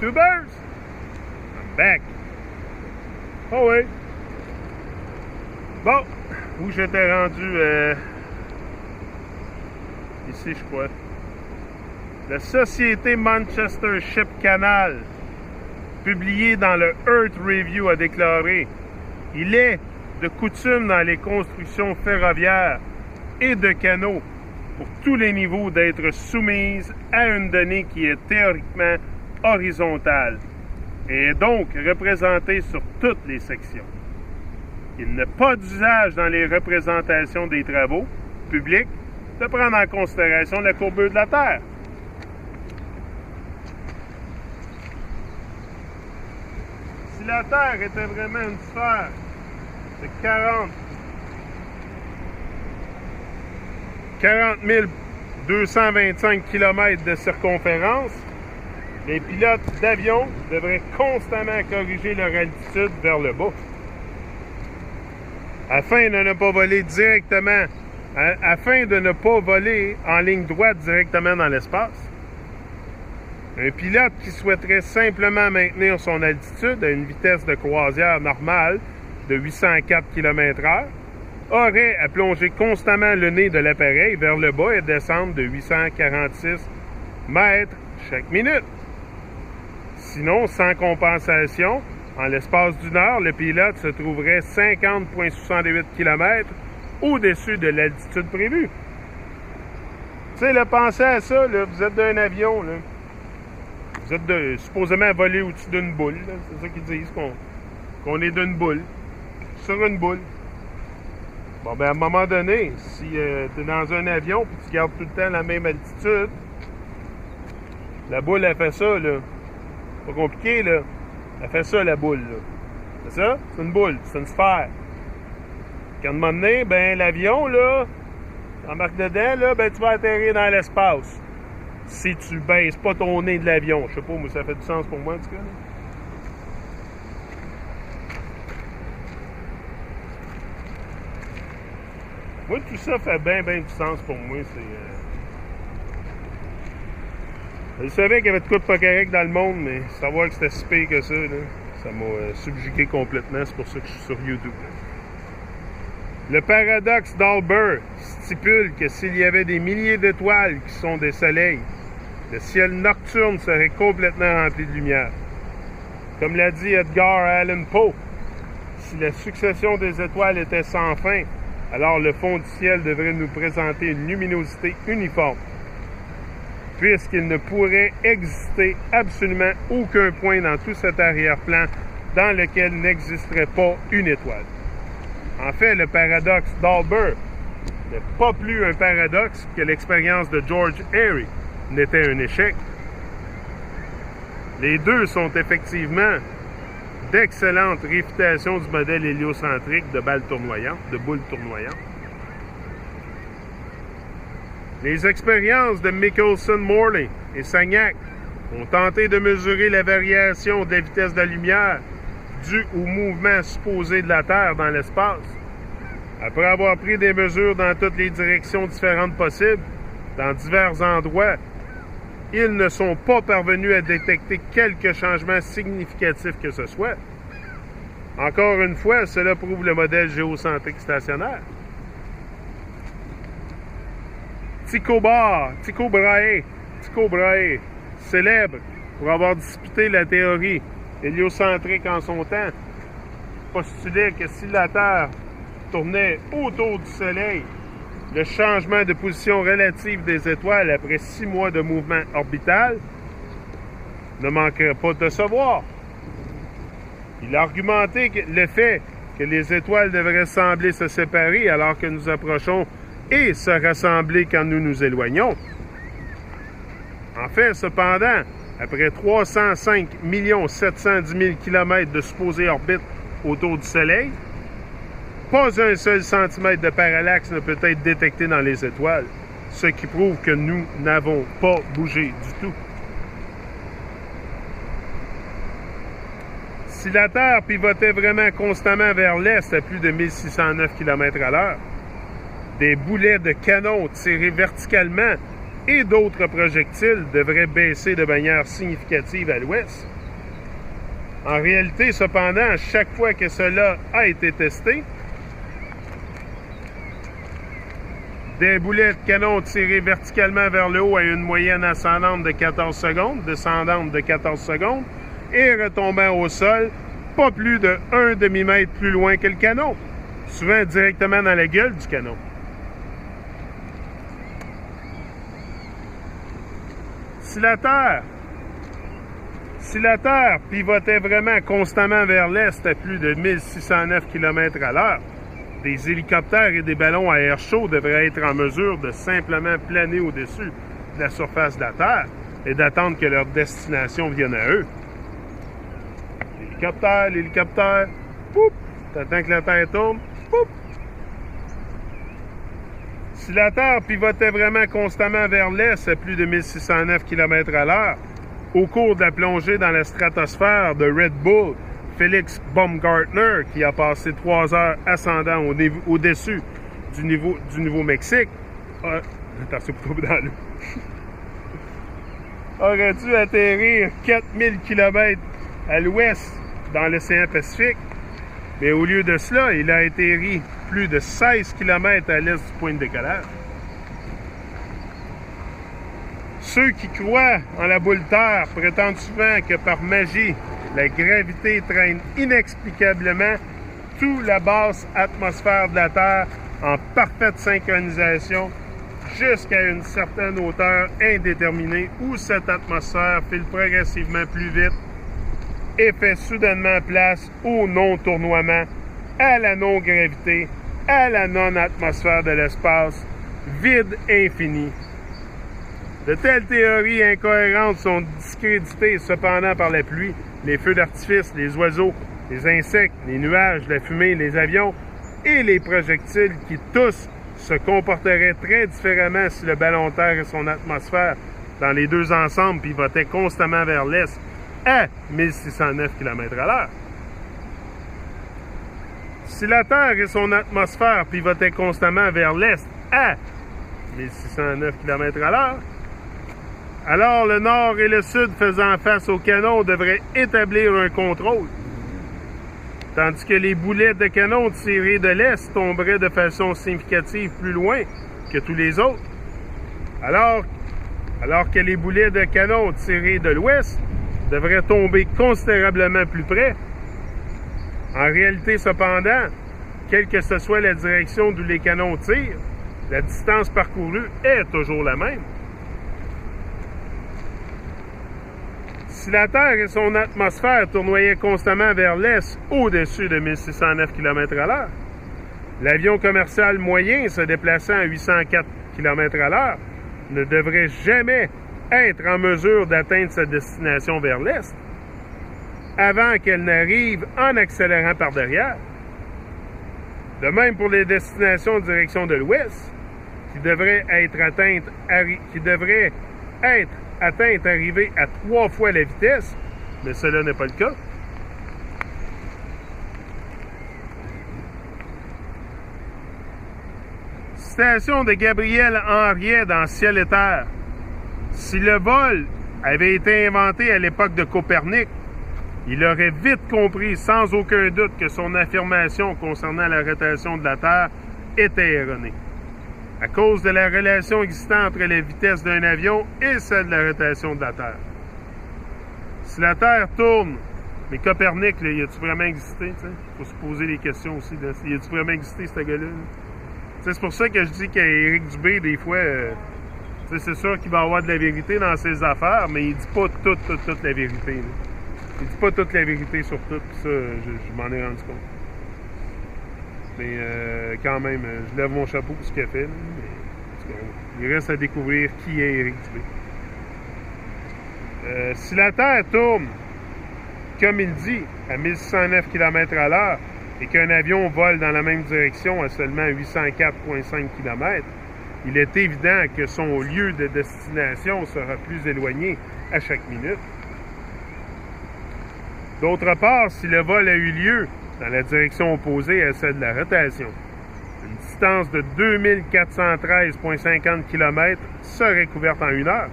YouTubers? I'm back. Oh oui. Bon, où j'étais rendu ici, je crois. La société Manchester Ship Canal, publiée dans le Earth Review, a déclaré: il est de coutume dans les constructions ferroviaires et de canaux pour tous les niveaux d'être soumise à une donnée qui est théoriquement horizontale et est donc représentée sur toutes les sections. Il n'a pas d'usage dans les représentations des travaux publics de prendre en considération la courbure de la Terre. Si la Terre était vraiment une sphère de 40 225 km de circonférence, les pilotes d'avion devraient constamment corriger leur altitude vers le bas afin de ne pas voler directement, afin de ne pas voler en ligne droite directement dans l'espace. Un pilote qui souhaiterait simplement maintenir son altitude à une vitesse de croisière normale de 804 km/h aurait à plonger constamment le nez de l'appareil vers le bas et descendre de 846 mètres chaque minute. Sinon, sans compensation, en l'espace d'une heure, le pilote se trouverait 50,68 km au-dessus de l'altitude prévue. Tu sais, là, pensez à ça, là, vous êtes d'un avion, là. Vous êtes supposément volé au-dessus d'une boule. C'est ça qu'ils disent, qu'on est d'une boule. Sur une boule. Bon, ben à un moment donné, si tu es dans un avion et tu gardes tout le temps la même altitude, la boule, elle fait ça, là. Pas compliqué, là. Elle fait ça, la boule, là. C'est ça? C'est une boule. C'est une sphère. Quand à un moment donné, ben l'avion, là, embarque dedans, là, ben tu vas atterrir dans l'espace. Si tu baisses pas ton nez de l'avion. Je sais pas, mais ça fait du sens pour moi, en tout cas. Moi, tout ça fait bien du sens pour moi. Je savais qu'il y avait de quoi de pas correct dans le monde, mais savoir que c'était si pire que ça, là, ça m'a subjugué complètement. C'est pour ça que je suis sur YouTube. Le paradoxe d'Albert stipule que s'il y avait des milliers d'étoiles qui sont des soleils, le ciel nocturne serait complètement rempli de lumière. Comme l'a dit Edgar Allan Poe, si la succession des étoiles était sans fin, alors le fond du ciel devrait nous présenter une luminosité uniforme, puisqu'il ne pourrait exister absolument aucun point dans tout cet arrière-plan dans lequel n'existerait pas une étoile. En fait, le paradoxe d'Albert n'est pas plus un paradoxe que l'expérience de George Airy n'était un échec. Les deux sont effectivement d'excellentes réfutations du modèle héliocentrique de boule tournoyante. Les expériences de Michelson-Morley et Sagnac ont tenté de mesurer la variation de la vitesse de la lumière due au mouvement supposé de la Terre dans l'espace. Après avoir pris des mesures dans toutes les directions différentes possibles, dans divers endroits, ils ne sont pas parvenus à détecter quelque changement significatif que ce soit. Encore une fois, cela prouve le modèle géocentrique stationnaire. Tycho Brahe, célèbre pour avoir disputé la théorie héliocentrique en son temps, postulait que si la Terre tournait autour du Soleil, le changement de position relative des étoiles après 6 mois de mouvement orbital ne manquerait pas de se voir. Il a argumenté que le fait que les étoiles devraient sembler se séparer alors que nous approchons et se rassembler quand nous nous éloignons. En fait, cependant, après 305 710 000 km de supposée orbite autour du Soleil, pas un seul centimètre de parallaxe ne peut être détecté dans les étoiles, ce qui prouve que nous n'avons pas bougé du tout. Si la Terre pivotait vraiment constamment vers l'est à plus de 1609 km/h, des boulets de canon tirés verticalement et d'autres projectiles devraient baisser de manière significative à l'ouest. En réalité, cependant, chaque fois que cela a été testé, des boulets de canon tirés verticalement vers le haut à une moyenne ascendante de 14 secondes, descendante de 14 secondes, et retombant au sol pas plus de 1 demi-mètre plus loin que le canon, souvent directement dans la gueule du canon. Si la Terre pivotait vraiment constamment vers l'est à plus de 1609 km à l'heure, des hélicoptères et des ballons à air chaud devraient être en mesure de simplement planer au-dessus de la surface de la Terre et d'attendre que leur destination vienne à eux. L'hélicoptère, poup, t'attends que la Terre tourne, poup. Si la Terre pivotait vraiment constamment vers l'est à plus de 1609 km à l'heure, au cours de la plongée dans la stratosphère de Red Bull, Félix Baumgartner, qui a passé 3 heures ascendant au-dessus du Nouveau-Mexique, aurait dû atterrir 4000 km à l'ouest dans l'océan Pacifique, mais au lieu de cela, il a atterri plus de 16 km à l'est du point de décollage. Ceux qui croient en la boule Terre prétendent souvent que par magie, la gravité traîne inexplicablement toute la basse atmosphère de la Terre en parfaite synchronisation jusqu'à une certaine hauteur indéterminée où cette atmosphère file progressivement plus vite et fait soudainement place au non-tournoiement, à la non-gravité, à la non-atmosphère de l'espace, vide infini. De telles théories incohérentes sont discréditées cependant par la pluie, les feux d'artifice, les oiseaux, les insectes, les nuages, la fumée, les avions et les projectiles qui tous se comporteraient très différemment si le ballon de terre et son atmosphère dans les deux ensembles pivotaient constamment vers l'est à 1609 km à l'heure. Si la Terre et son atmosphère pivotaient constamment vers l'est à 1609 km à l'heure, alors le nord et le sud faisant face au canon devraient établir un contrôle, tandis que les boulets de canon tirés de l'est tomberaient de façon significative plus loin que tous les autres, alors que les boulets de canon tirés de l'ouest devraient tomber considérablement plus près. En réalité, cependant, quelle que ce soit la direction d'où les canons tirent, la distance parcourue est toujours la même. Si la Terre et son atmosphère tournoyaient constamment vers l'est au-dessus de 1609 km à l'heure, l'avion commercial moyen se déplaçant à 804 km à l'heure ne devrait jamais être en mesure d'atteindre sa destination vers l'est avant qu'elle n'arrive en accélérant par derrière. De même pour les destinations en direction de l'ouest, qui devraient être atteintes arrivées à 3 fois la vitesse, mais cela n'est pas le cas. Citation de Gabriel Henriet dans Ciel et Terre. Si le vol avait été inventé à l'époque de Copernic, il aurait vite compris sans aucun doute que son affirmation concernant la rotation de la Terre était erronée, à cause de la relation existant entre la vitesse d'un avion et celle de la rotation de la Terre. Si la Terre tourne, mais Copernic, là, y a-tu vraiment existé? Il faut se poser les questions aussi. Y a-tu vraiment existé, ce gars-là? C'est pour ça que je dis qu'Éric Dubé, des fois, c'est sûr qu'il va avoir de la vérité dans ses affaires, mais il dit pas toute la vérité. Là. Il dit pas toute la vérité sur tout, puis ça, je m'en ai rendu compte. Mais quand même, je lève mon chapeau pour ce qu'il a fait. Là, mais, il reste à découvrir qui est Éric Dubé. Si la Terre tourne, comme il dit, à 1609 km à l'heure, et qu'un avion vole dans la même direction à seulement 804,5 km, il est évident que son lieu de destination sera plus éloigné à chaque minute. D'autre part, si le vol a eu lieu dans la direction opposée à celle de la rotation, une distance de 2413,50 km serait couverte en 1 heure,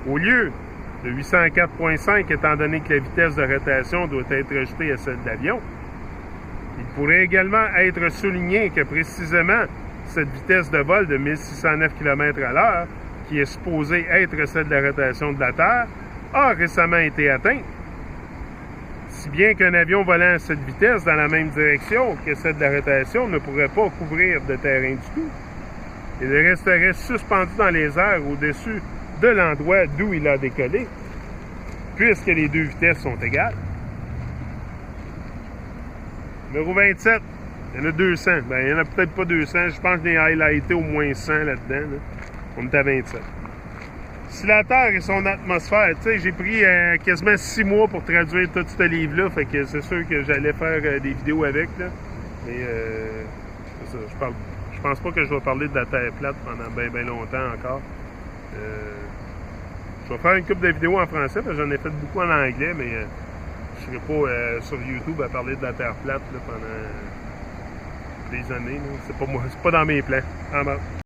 au lieu de 804,5 étant donné que la vitesse de rotation doit être ajoutée à celle d'avion. Il pourrait également être souligné que précisément cette vitesse de vol de 1609 km à l'heure, qui est supposée être celle de la rotation de la Terre, a récemment été atteinte. Si bien qu'un avion volant à cette vitesse dans la même direction que celle de la rotation ne pourrait pas couvrir de terrain du tout. Il resterait suspendu dans les airs au-dessus de l'endroit d'où il a décollé, puisque les deux vitesses sont égales. Numéro 27, il y en a 200. Ben, il n'y en a peut-être pas 200. Je pense que j'ai highlighté au moins 100 là-dedans. Là. On est à 27. Si la Terre et son atmosphère, tu sais, j'ai pris quasiment 6 mois pour traduire tout ce livre-là, fait que c'est sûr que j'allais faire des vidéos avec, là. Mais, c'est ça, je pense pas que je vais parler de la Terre plate pendant bien longtemps encore. Je vais faire une couple de vidéos en français, parce que j'en ai fait beaucoup en anglais, mais je serai pas sur YouTube à parler de la Terre plate là, pendant des années. C'est pas moi, c'est pas dans mes plans.